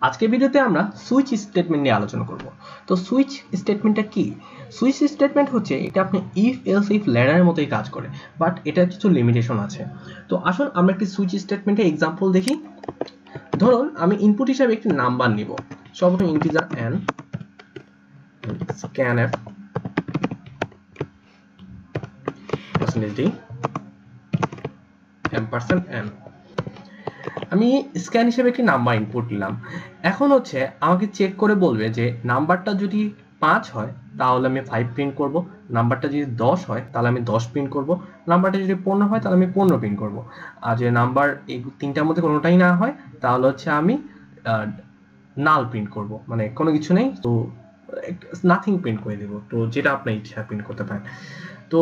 আজকের ভিডিওতে আমরা সুইচ স্টেটমেন্ট নিয়ে আলোচনা করব। তো সুইচ স্টেটমেন্টটা কি? সুইচ স্টেটমেন্ট হচ্ছে এটা আপনি ইফ এলস ইফ ল্যাডারের মতোই কাজ করে, বাট এটার কিছু লিমিটেশন আছে। তো আসুন আমরা একটি সুইচ স্টেটমেন্টের এক্সাম্পল দেখি। ধরুন আমি ইনপুট হিসাবে একটি নাম্বার নিব, সর্বপ্রথম integer n scanf %d %n। আমি স্ক্যান হিসেবে একটি নাম্বার ইনপুট নিলাম। এখন হচ্ছে আমাকে চেক করে বলবে যে নাম্বারটা যদি 5 হয় তাহলে আমি 5 প্রিন্ট করব, নাম্বারটা যদি 10 হয় তাহলে আমি 10 প্রিন্ট করব, নাম্বারটা যদি 15 হয় তাহলে আমি 15 প্রিন্ট করব। আর যে নাম্বার এই তিনটার মধ্যে কোনোটাই না হয় তাহলে হচ্ছে আমি নাল প্রিন্ট করব, মানে কোনো কিছু নেই, তো নাথিং প্রিন্ট করে দেব। তো যেটা আপনি ইচ্ছা প্রিন্ট করতে পারেন। তো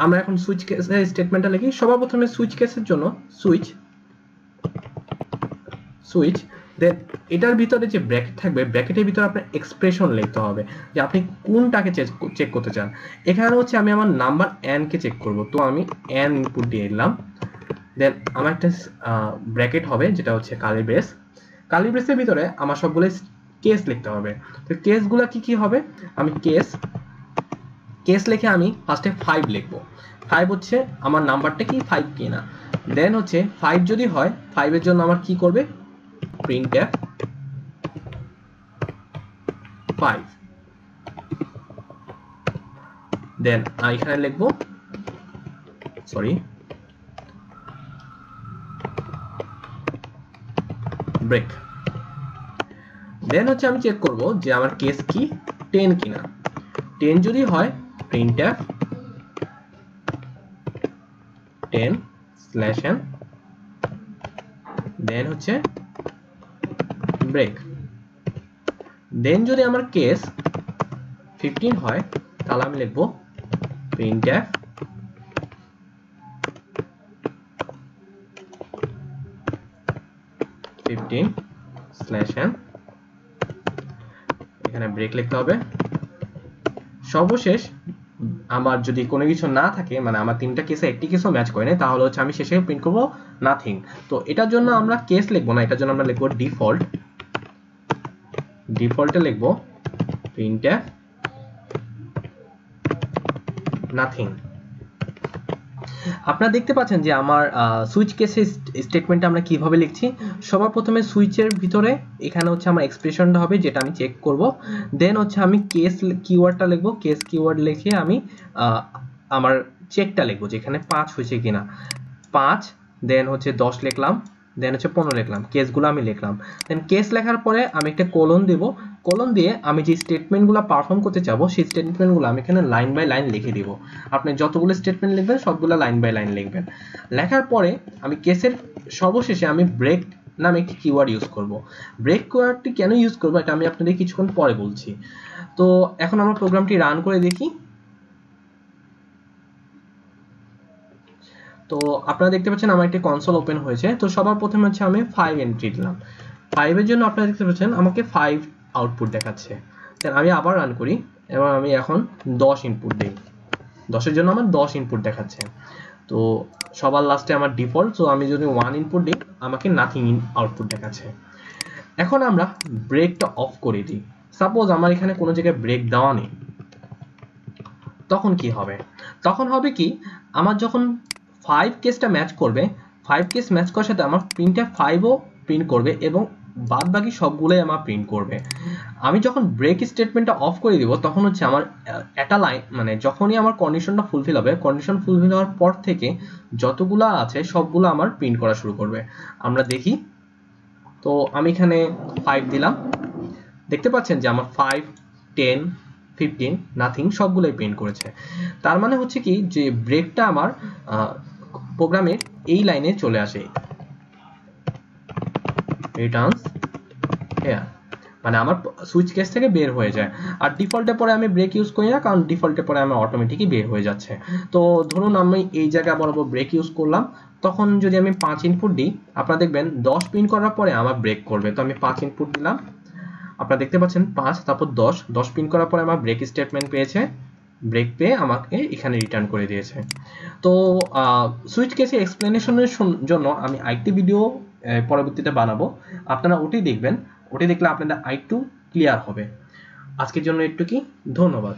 আমরা এখন সুইচ কেসের স্টেটমেন্টটা লিখি। সবার প্রথমে সুইচ কেসের জন্য সুইচ দেন এটার ভিতরে যে ব্র্যাকেট থাকবে, ব্র্যাকেটের ভিতরে আপনার এক্সপ্রেশন লিখতে হবে যে আপনি কোনটাকে চেক করতে চান। এখানে হচ্ছে আমি আমার নাম্বার n কে চেক করব, তো আমি n ইনপুট দিয়ে দিলাম। দেন আমার একটা ব্র্যাকেট হবে যেটা হচ্ছে কার্লি ব্রেস। কার্লি ব্রেসের ভিতরে আমার সবগুলো কেস লিখতে হবে। তো কেসগুলো কি কি হবে? আমি কেস লিখে আমি ফার্স্টে 5 লিখবো। 5 হচ্ছে আমার নাম্বারটা কি 5 কিনা। দেন হচ্ছে 5 যদি হয় 5 এর জন্য আমার কি করবে, printf 5। দেন এখানে লিখবো ব্রেক। দেন হচ্ছে আমি চেক করব যে আমার কেস কি 10 কিনা। 10 যদি হয় printf 10/n। দেন হচ্ছে ব্রেক। দেন যদি আমার কেস 15 হয় তাহলে আমি লিখবো printf 15/n। এখানে ব্রেক লিখতে হবে। সর্বশেষ আমার যদি কোনো কিছু না থাকে, মানে আমার তিনটা কেসে একটি কেসও ম্যাচ করে না, তাহলে হচ্ছে আমি শেষে প্রিন্ট করব নাথিং। তো এটার জন্য আমরা কেস লিখবো না, এটার জন্য আমরা লিখবো ডিফল্টে লিখবো printf নাথিং। আপনারা দেখতে পাচ্ছেন যে আমার সুইচ কেসের স্টেটমেন্টটা আমরা কিভাবে লিখছি। সবার প্রথমে সুইচের ভিতরে এখানে হচ্ছে আমার এক্সপ্রেশনটা হবে যেটা আমি চেক করব। দেন হচ্ছে আমি কেস কিওয়ার্ডটা লিখবো, কেস কিওয়ার্ড লিখে আমি আমার চেকটা লিখবো যেখানে 5 হয়েছে কিনা 5। দেন হচ্ছে 10 লিখলাম, দেন হচ্ছে 15 লিখলাম, কেসগুলো আমি লিখলাম। দেন কেস লেখার পরে আমি একটা কোলন দেব, কোলন দিয়ে আমি যে স্টেটমেন্টগুলো পারফর্ম করতে চাবো সেই স্টেটমেন্টগুলো আমি এখানে লাইন বাই লাইন লিখে দিব। আপনি যতগুলো স্টেটমেন্ট লিখবেন সবগুলো লাইন বাই লাইন লিখবেন। লেখার পরে আমি কেসের সর্বশেষে আমি ব্রেক নামে একটি কিওয়ার্ড ইউজ করব। ব্রেক কিওয়ার্ডটি কেন ইউজ করব এটা আমি আপনাদের কিছুক্ষণ পরে বলছি। তো এখন আমরা প্রোগ্রামটি রান করে দেখি। তো আপনারা দেখতে পাচ্ছেন আমার একটি কনসোল ওপেন হয়েছে। তো সবার প্রথমে হচ্ছে আমি 5 এন্ট্রি দিলাম। 5 এর জন্য আপনারা দেখতে পাচ্ছেন আমাকে 5 আউটপুট দেখাচ্ছে। দেন আমি আবার রান করি এবং আমি এখন 10 ইনপুট দিই। 10 এর জন্য আমার 10 ইনপুট দেখাচ্ছে। তো সবার লাস্টে আমার ডিফল্ট, সো আমি যদি 1 ইনপুট দিই আমাকে নাথিং আউটপুট দেখাচ্ছে। এখন আমরা ব্রেকটা অফ করে দিই। সাপোজ আমার এখানে কোনো জায়গায় ব্রেক দেওয়া নেই, তখন কি হবে? তখন হবে কি, আমার যখন 5 কেসটা ম্যাচ করবে, 5 কেস ম্যাচ করার সাথে আমার প্রিন্টে 5ও প্রিন্ট করবে এবং বাদ বাকি সবগুলোই আমার প্রিন্ট করবে। আমি যখন ব্রেক স্টেটমেন্টটা অফ করে দিব তখন হচ্ছে আমার একটা লাইন, মানে যখনই আমার কন্ডিশনটা ফুলফিল হবে, কন্ডিশন ফুলফিল হওয়ার পর থেকে যতগুলো আছে সবগুলো আমার প্রিন্ট করা শুরু করবে। আমরা দেখি। তো আমি এখানে 5 দিলাম, দেখতে পাচ্ছেন যে আমার 5, 10, 15 নাথিং সবগুলোই প্রিন্ট করেছে। তার মানে হচ্ছে কি যে ব্রেকটা আমার প্রোগ্রামের এই লাইনে চলে আসে, রিটার্নস হিয়ার, মানে আমার সুইচ কেস থেকে বের হয়ে যায়। আর ডিফল্টে পরে আমি ব্রেক ইউজ করি না, কারণ ডিফল্টে পরে আমার অটোমেটিকই বের হয়ে যাচ্ছে। তো ধরুন আমি এই জায়গায় বরাবর ব্রেক ইউজ করলাম, তখন যদি আমি 5 ইনপুট দিই আপনারা দেখবেন 10 প্রিন্ট করার পরে আমার ব্রেক করবে। তো আমি 5 ইনপুট দিলাম, আপনারা দেখতে পাচ্ছেন 5 তারপর 10 প্রিন্ট করার পরে আমার ব্রেক স্টেটমেন্ট পেয়েছে, ব্রেক পেয়ে আমাকে এখানে রিটার্ন করে দিয়েছে। তো সুইচ কেসের এক্সপ্লেনেশনের জন্য আমি আরেকটি ভিডিও পরবর্তীতে বানাবো, আপনারা ওটি দেখবেন। ওটি দেখলে আপনাদের আরেকটু ক্লিয়ার হবে। আজকের জন্য একটু কি ধন্যবাদ।